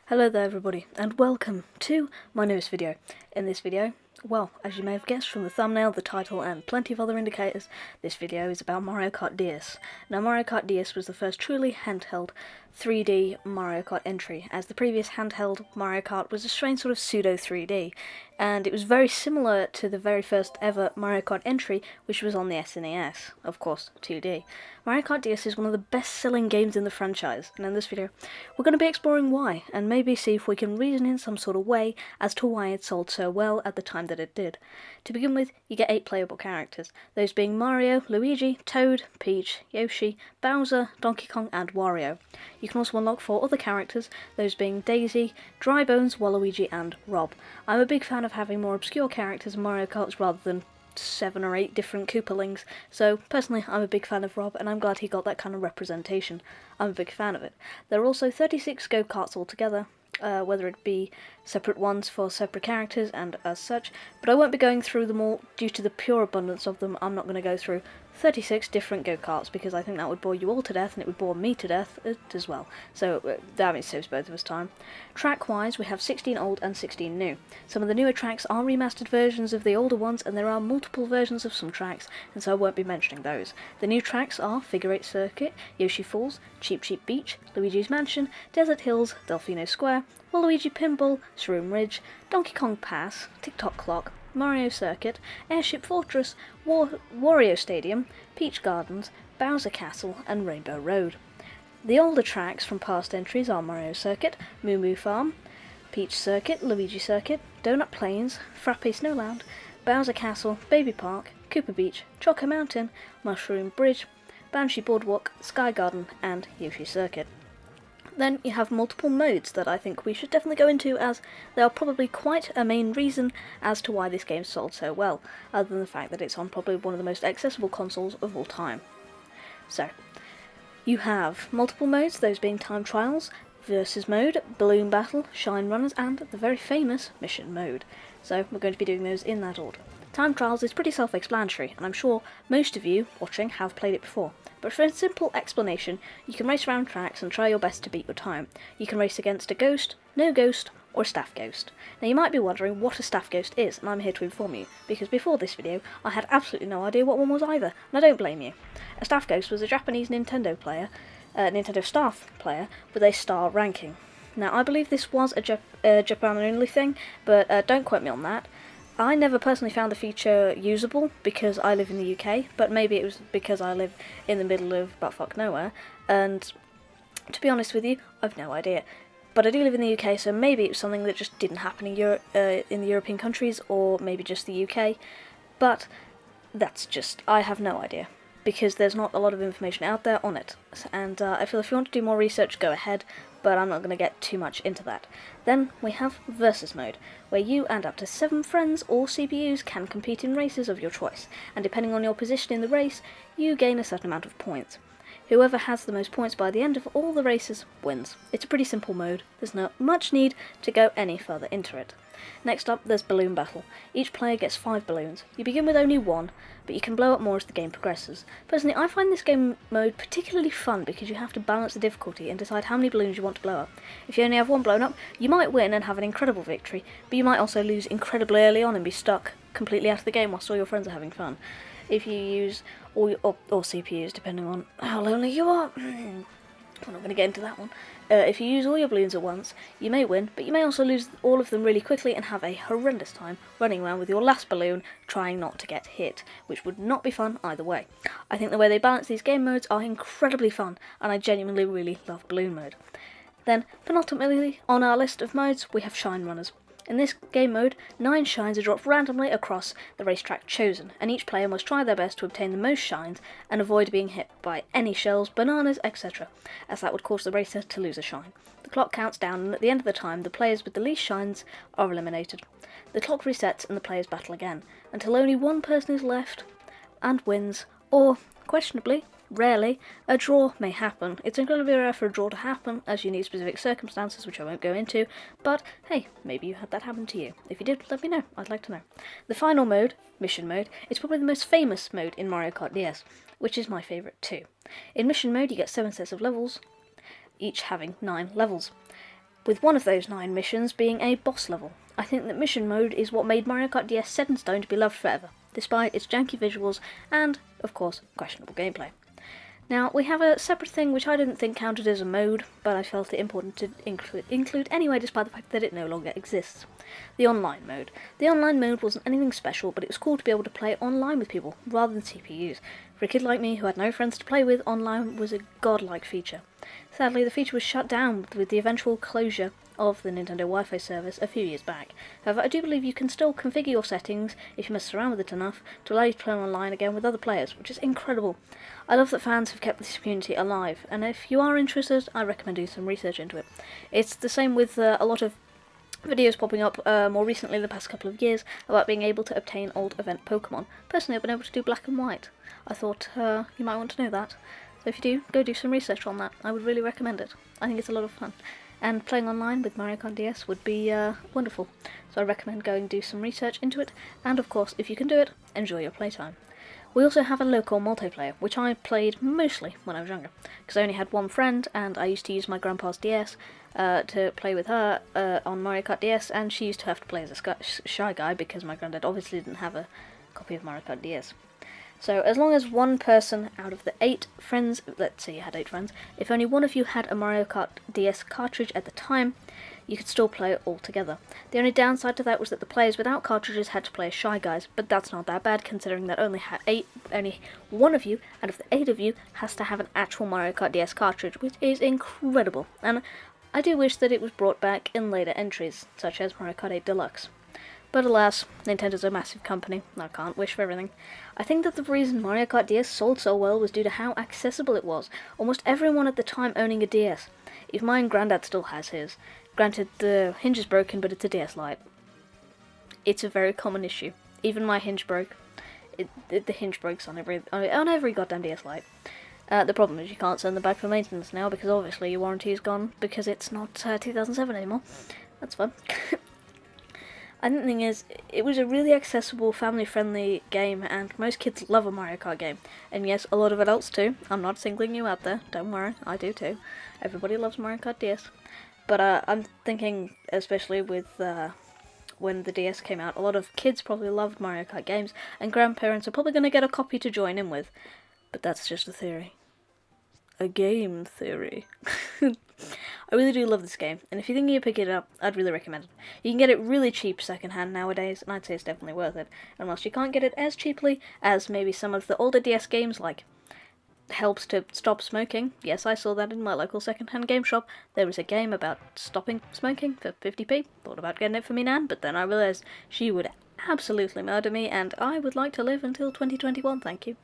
Hello there everybody, and welcome to my newest video. In this video, well, as you may have guessed from the thumbnail, the title, and plenty of other indicators, this video is about Mario Kart DS. Now, Mario Kart DS was the first truly handheld 3D Mario Kart entry, as the previous handheld Mario Kart was a strange sort of pseudo 3D, and it was very similar to the very first ever Mario Kart entry, which was on the SNES, of course, 2D. Mario Kart DS is one of the best-selling games in the franchise, and in this video, we're going to be exploring why, and maybe see if we can reason in some sort of way as to why it sold so well at the time that it did. To begin with, you get 8 playable characters, those being Mario, Luigi, Toad, Peach, Yoshi, Bowser, Donkey Kong, and Wario. You can also unlock 4 other characters, those being Daisy, Drybones, Waluigi, and Rob. I'm a big fan of having more obscure characters in Mario Karts rather than 7 or 8 different Koopalings, so personally I'm a big fan of Rob, and I'm glad he got that kind of representation. I'm a big fan of it. There are also 36 go-karts altogether, whether it be separate ones for separate characters and as such, but I won't be going through them all due to the pure abundance of them. I'm not going to go through 36 different go-karts because I think that would bore you all to death, and it would bore me to death as well, so that saves both of us time. Track-wise, we have 16 old and 16 new. Some of the newer tracks are remastered versions of the older ones, and there are multiple versions of some tracks, and so I won't be mentioning those. The new tracks are Figure 8 Circuit, Yoshi Falls, Cheep Cheep Beach, Luigi's Mansion, Desert Hills, Delfino Square, Waluigi Pinball, Shroom Ridge, Donkey Kong Pass, Tick-Tock Clock, Mario Circuit, Airship Fortress, Wario Stadium, Peach Gardens, Bowser Castle, and Rainbow Road. The older tracks from past entries are Mario Circuit, Moo Moo Farm, Peach Circuit, Luigi Circuit, Donut Plains, Frappe Snowland, Bowser Castle, Baby Park, Koopa Beach, Choco Mountain, Mushroom Bridge, Banshee Boardwalk, Sky Garden, and Yoshi Circuit. Then you have multiple modes that I think we should definitely go into, as they are probably quite a main reason as to why this game sold so well, other than the fact that it's on probably one of the most accessible consoles of all time. So, you have multiple modes, those being time trials, versus mode, balloon battle, shine runners, and the very famous mission mode. So we're going to be doing those in that order. Time trials is pretty self-explanatory, and I'm sure most of you watching have played it before. But for a simple explanation, you can race around tracks and try your best to beat your time. You can race against a ghost, no ghost, or a staff ghost. Now you might be wondering what a staff ghost is, and I'm here to inform you, because before this video I had absolutely no idea what one was either, and I don't blame you. A staff ghost was a Japanese Nintendo staff player with a star ranking. Now I believe this was a Japan only thing, but don't quote me on that. I never personally found the feature usable because I live in the UK, but maybe it was because I live in the middle of buttfuck nowhere, and to be honest with you, I've no idea. But I do live in the UK, so maybe it was something that just didn't happen in the European countries, or maybe just the UK, but I have no idea, because there's not a lot of information out there on it, and I feel if you want to do more research, go ahead, but I'm not going to get too much into that. Then we have Versus Mode, where you and up to 7 friends or CPUs can compete in races of your choice, and depending on your position in the race, you gain a certain amount of points. Whoever has the most points by the end of all the races wins. It's a pretty simple mode, there's not much need to go any further into it. Next up, there's Balloon Battle. Each player gets 5 balloons. You begin with only 1, but you can blow up more as the game progresses. Personally, I find this game mode particularly fun because you have to balance the difficulty and decide how many balloons you want to blow up. If you only have 1 blown up, you might win and have an incredible victory, but you might also lose incredibly early on and be stuck completely out of the game whilst all your friends are having fun. If you use all your, or CPUs, depending on how lonely you are. I'm not going to get into that one. If you use all your balloons at once, you may win, but you may also lose all of them really quickly and have a horrendous time running around with your last balloon trying not to get hit, which would not be fun either way. I think the way they balance these game modes are incredibly fun, and I genuinely really love balloon mode. Then, penultimately on our list of modes, we have shine runners. In this game mode, 9 shines are dropped randomly across the racetrack chosen, and each player must try their best to obtain the most shines and avoid being hit by any shells, bananas, etc., as that would cause the racer to lose a shine. The clock counts down, and at the end of the time, the players with the least shines are eliminated. The clock resets and the players battle again, until only one person is left and wins, or, questionably, rarely, a draw may happen. It's incredibly rare for a draw to happen, as you need specific circumstances, which I won't go into, but hey, maybe you had that happen to you. If you did, let me know, I'd like to know. The final mode, Mission Mode, is probably the most famous mode in Mario Kart DS, which is my favourite too. In Mission Mode you get 7 sets of levels, each having 9 levels. with one of those 9 missions being a boss level. I think that mission mode is what made Mario Kart DS set in stone to be loved forever, despite its janky visuals and, of course, questionable gameplay. Now, we have a separate thing which I didn't think counted as a mode, but I felt it important to include anyway, despite the fact that it no longer exists. The online mode. The online mode wasn't anything special, but it was cool to be able to play online with people, rather than CPUs. For a kid like me who had no friends to play with, online was a godlike feature. Sadly, the feature was shut down with the eventual closure of the Nintendo Wi-Fi service a few years back. However, I do believe you can still configure your settings, if you mess around with it enough, to allow you to play online again with other players, which is incredible. I love that fans have kept this community alive, and if you are interested, I recommend doing some research into it. It's the same with a lot of videos popping up more recently in the past couple of years about being able to obtain old event Pokemon. Personally, I've been able to do black and white. I thought you might want to know that. So if you do, go do some research on that. I would really recommend it. I think it's a lot of fun. And playing online with Mario Kart DS would be wonderful. So I recommend going and do some research into it. And of course, if you can do it, enjoy your playtime. We also have a local multiplayer, which I played mostly when I was younger, because I only had one friend, and I used to use my grandpa's DS to play with her on Mario Kart DS, and she used to have to play as a shy guy, because my granddad obviously didn't have a copy of Mario Kart DS. So as long as one person out of the 8 friends, let's say you had 8 friends, if only one of you had a Mario Kart DS cartridge at the time, you could still play it all together. The only downside to that was that the players without cartridges had to play as shy guys, but that's not that bad considering that only one of you out of the 8 of you has to have an actual Mario Kart DS cartridge, which is incredible. And I do wish that it was brought back in later entries, such as Mario Kart 8 Deluxe. But alas, Nintendo's a massive company, and I can't wish for everything. I think that the reason Mario Kart DS sold so well was due to how accessible it was. Almost everyone at the time owning a DS. Even my granddad still has his. Granted, the hinge is broken, but it's a DS Lite. It's a very common issue. Even my hinge broke. The hinge breaks on every goddamn DS Lite. The problem is you can't send them back for maintenance now, because obviously your warranty is gone, because it's not 2007 anymore. That's fun. And the thing is, it was a really accessible, family-friendly game, and most kids love a Mario Kart game. And yes, a lot of adults too. I'm not singling you out there, don't worry, I do too. Everybody loves Mario Kart DS. But I'm thinking, especially with when the DS came out, a lot of kids probably loved Mario Kart games, and grandparents are probably going to get a copy to join in with. But that's just a theory. A game theory. I really do love this game, and if you think you pick it up, I'd really recommend it. You can get it really cheap secondhand nowadays, and I'd say it's definitely worth it. Unless you can't get it as cheaply as maybe some of the older DS games, like Helps to Stop Smoking. Yes, I saw that in my local secondhand game shop. There was a game about stopping smoking for 50p. Thought about getting it for me nan, but then I realised she would absolutely murder me, and I would like to live until 2021, thank you.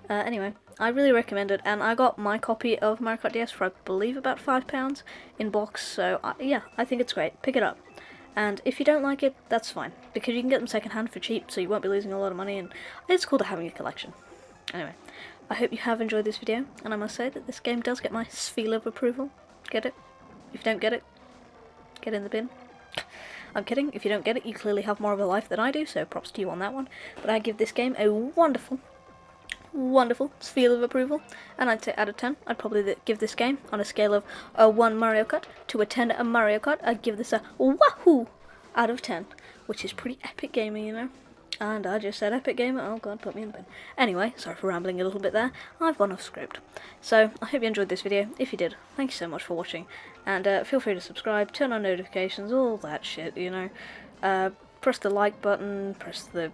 Anyway, I really recommend it, and I got my copy of Mario Kart DS for, I believe, about £5 in box, so yeah, I think it's great. Pick it up. And if you don't like it, that's fine, because you can get them secondhand for cheap, so you won't be losing a lot of money, and it's cool to having a collection. Anyway, I hope you have enjoyed this video, and I must say that this game does get my seal of approval. Get it? If you don't get it, get in the bin. I'm kidding, if you don't get it, you clearly have more of a life than I do, so props to you on that one. But I give this game a wonderful seal of approval, and I'd say out of 10, I'd probably give this game on a scale of a 1 Mario Kart to a 10 a Mario Kart. I'd give this a wahoo out of 10, which is pretty epic gaming, you know. And I just said epic gamer, oh god, put me in the bin. Anyway, sorry for rambling a little bit there, I've gone off script. So, I hope you enjoyed this video. If you did, thank you so much for watching, and feel free to subscribe, turn on notifications, all that shit, you know. Press the like button, press the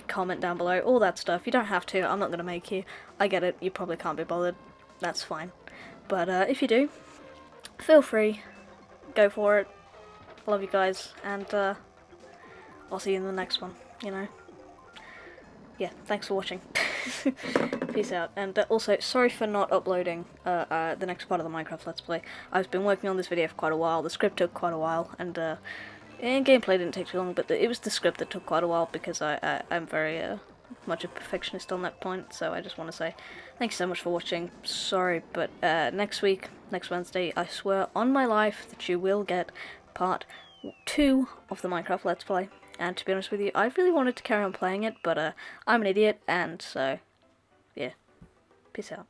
comment down below, all that stuff. You don't have to, I'm not going to make you. I get it, you probably can't be bothered, that's fine. But if you do, feel free, go for it. I love you guys, and I'll see you in the next one, you know. Yeah, thanks for watching. Peace out. And also, sorry for not uploading the next part of the Minecraft Let's Play. I've been working on this video for quite a while, the script took quite a while, and gameplay didn't take too long, but it was the script that took quite a while, because I'm very much a perfectionist on that point, so I just want to say thank you so much for watching. Sorry, but next Wednesday, I swear on my life that you will get part 2 of the Minecraft Let's Play. And to be honest with you, I really wanted to carry on playing it, but I'm an idiot, and so, yeah, peace out.